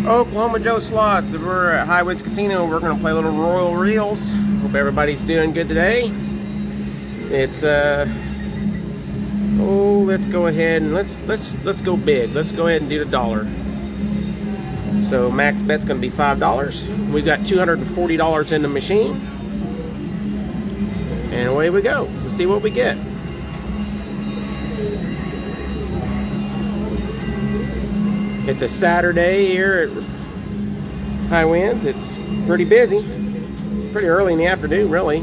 Oklahoma Joe Slots. We're at Highwoods Casino. We're gonna play a little Royal Reels. Hope everybody's doing good today. It's oh, let's go ahead and let's go big. Let's go ahead and do the dollar. So max bet's gonna be $5. We got $240 in the machine, and away we go. Let's see what we get. It's a Saturday here at Highwinds. It's pretty busy. Pretty early in the afternoon, really.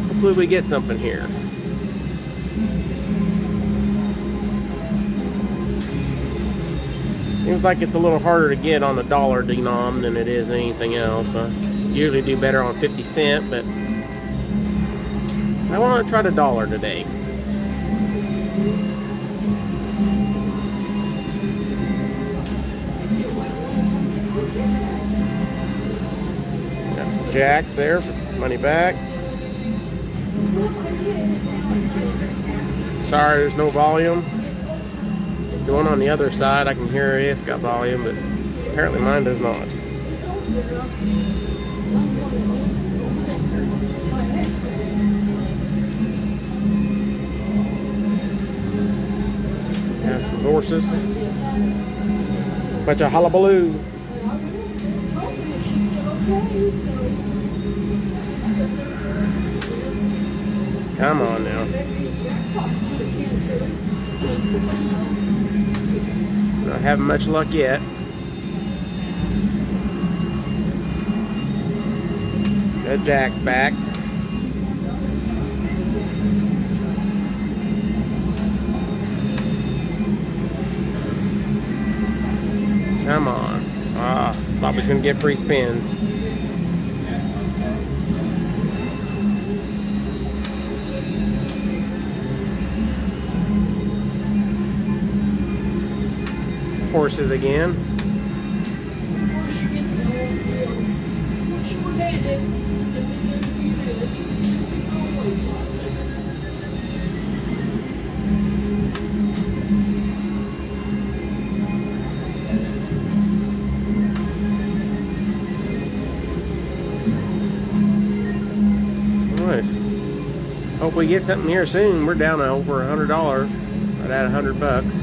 Hopefully we get something here. Seems like it's a little harder to get on the dollar denom than it is anything else. I usually do better on 50 cent, but I want to try the dollar today. Got some jacks there for money back. Sorry, there's no volume. The one on the other side, I can hear it's got volume, but apparently mine does not. Got some horses. Bunch of hullabaloo. Come on now. Not having much luck yet. That jack's back. Come on. Thought we was gonna get free spins. Horses again. Nice. Hope we get something here soon. We're down to over $100. Right at $100.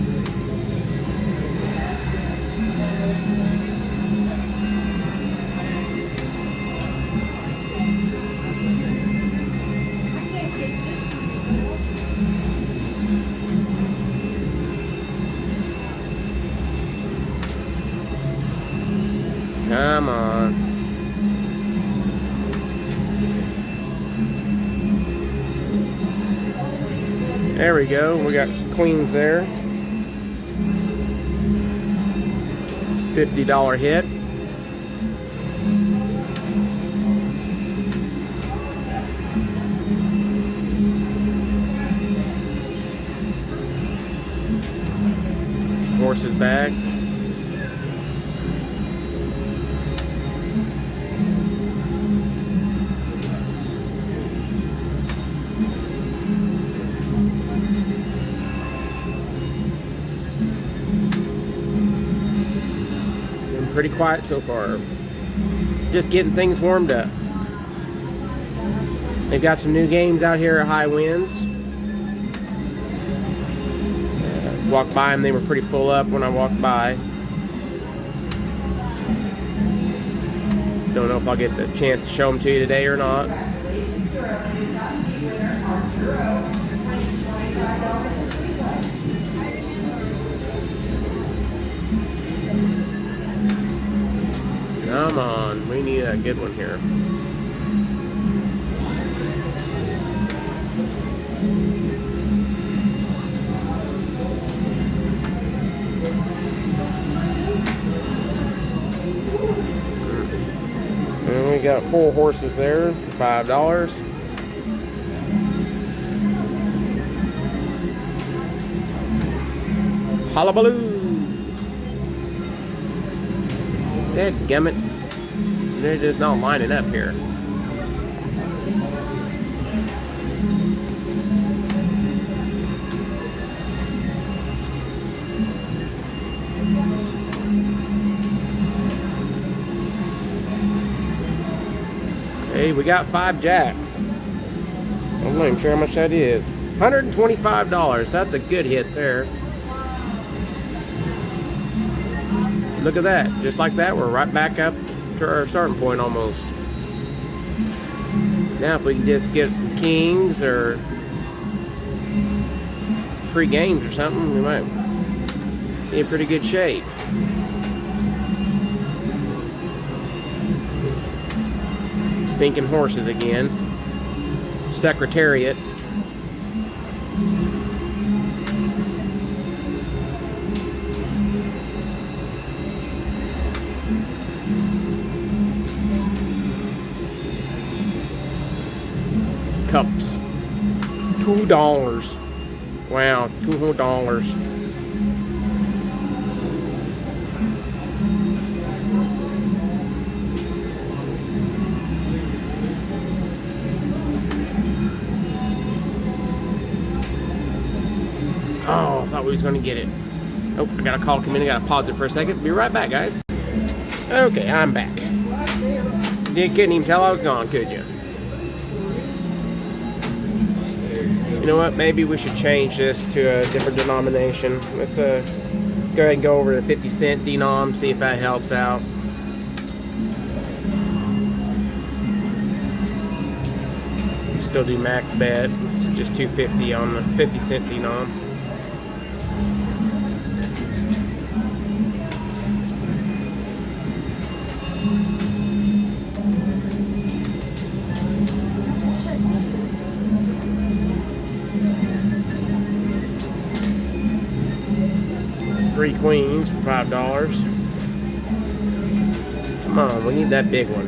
Come on. There we go. We got some queens there. $50 hit. Some horses back. Pretty quiet so far. Just getting things warmed up. They've got some new games out here at Highwinds. Walked by them, they were pretty full up when I walked by. Don't know if I'll get the chance to show them to you today or not. Come on, we need a good one here. And we got 4 horses there for $5. Hullabaloo! Dadgummit. They're just not lining up here. Okay, we got 5 jacks. I'm not even sure how much that is. $125. That's a good hit there. Look at that. Just like that, we're right back up to our starting point almost. Now if we can just get some kings or free games or something, we might be in pretty good shape. Stinking horses again. Secretariat. Cups. $2. Wow, $2. Oh, I thought we was going to get it. Oh, I got a call come in. I got to pause it for a second. Be right back, guys. Okay, I'm back. Couldn't even tell I was gone, could you? You know what? Maybe we should change this to a different denomination. Let's go ahead and go over to 50-cent denom, see if that helps out. Still do max bet. It's just $2.50 on the 50-cent denom. Three queens for $5. Come on, we need that big one.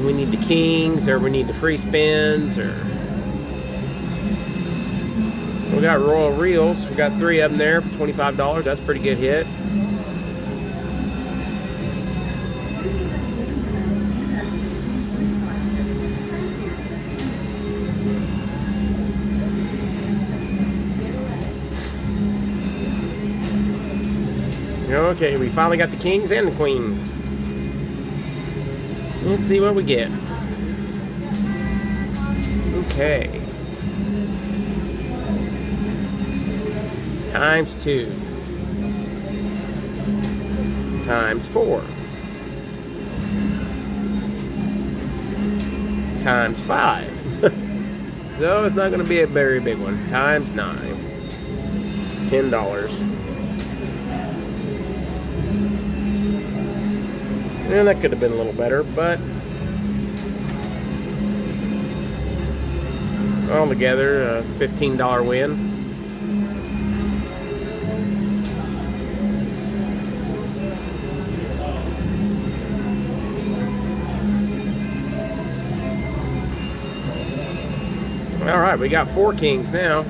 We need the kings, or we need the free spins, or we got royal reels. We got 3 of them there for $25. That's a pretty good hit. Okay, we finally got the kings and the queens. Let's see what we get. Okay. Times 2. Times 4. Times 5. So it's not going to be a very big one. Times 9. $10. And that could have been a little better, but altogether, a $15 win. All right, we got 4 kings now.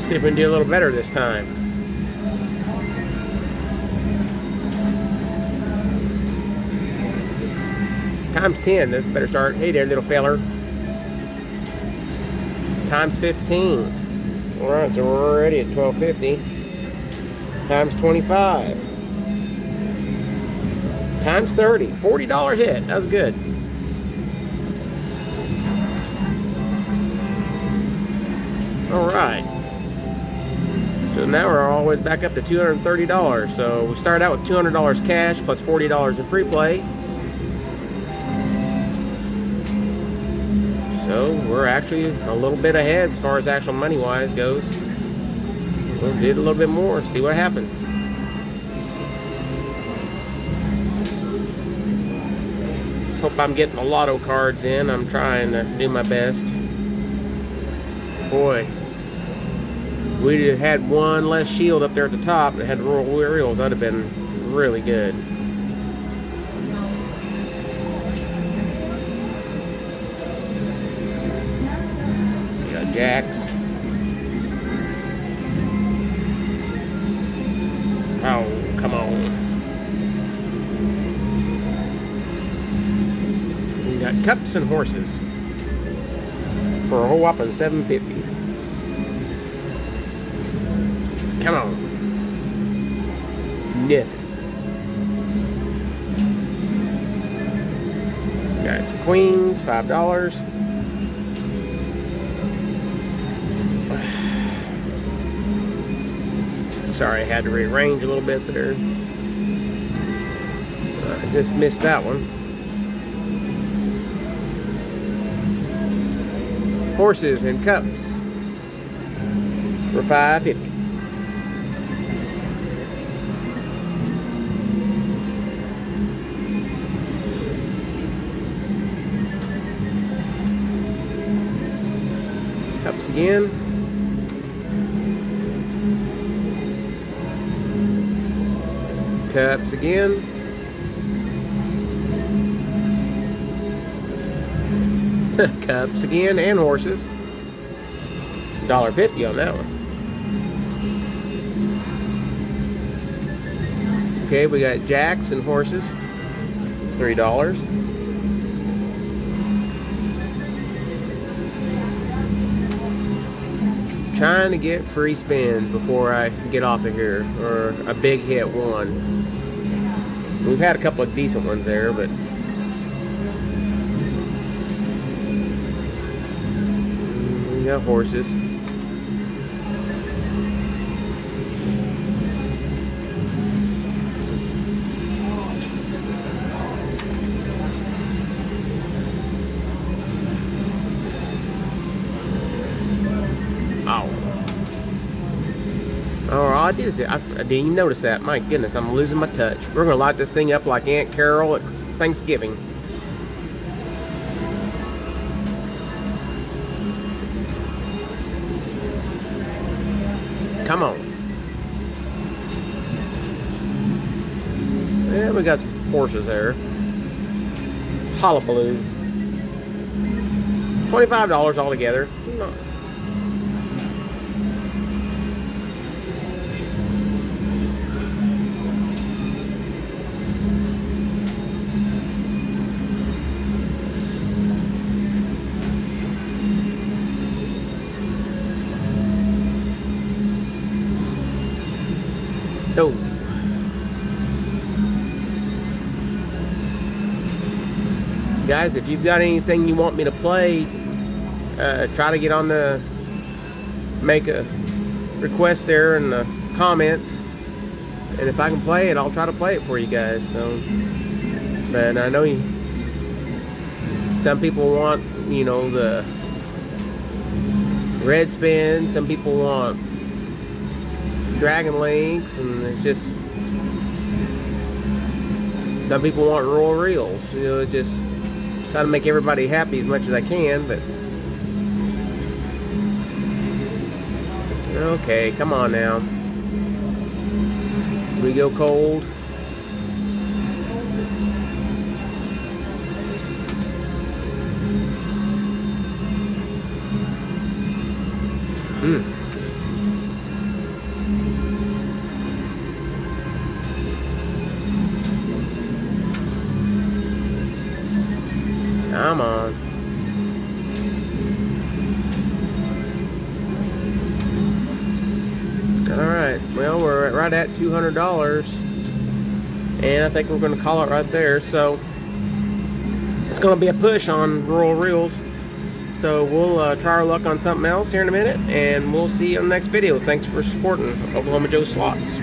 See if we can do a little better this time. Times 10, that's a better start. Hey there, little feller. Times 15. All right, so we're already at $12.50. Times 25. Times 30. $40 hit. That was good. All right. So now we're always back up to $230. So we started out with $200 cash plus $40 in free play. So we're actually a little bit ahead as far as actual money-wise goes. We'll do a little bit more, see what happens. Hope I'm getting the lotto cards in. I'm trying to do my best. Boy, we had one less shield up there at the top that had the royal reels. That'd have been really good. Jacks. Oh, come on. We got cups and horses for a whole whopping $7.50. Come on. Nothing. got some queens, $5. Sorry, I had to rearrange a little bit there. I just missed that one. Horses and cups for $5.50. Cups again. Cups again. Cups again, and horses. $1.50 on that one. Okay, we got jacks and horses. $3. Trying to get free spins before I get off of here, or a big hit one. We've had a couple of decent ones there, but we got horses. Oh, all I did is I didn't even notice that. My goodness, I'm losing my touch. We're gonna light this thing up like Aunt Carol at Thanksgiving. Come on. Yeah, we got some horses there. Hullabaloo. $25 altogether. Oh. Guys, if you've got anything you want me to play, try to get on the, make a request there in the comments, and if I can play it, I'll try to play it for you guys. So, but I know some people want, you know, the red spin, some people want Dragon Links, and it's just, some people want roll reels. You know, it's just try to make everybody happy as much as I can. But okay, come on now, we go cold. Come on. Alright, well, we're right at $200, and I think we're going to call it right there. So it's going to be a push on roll reels. So we'll try our luck on something else here in a minute, and we'll see you on the next video. Thanks for supporting Oklahoma Joe Slots.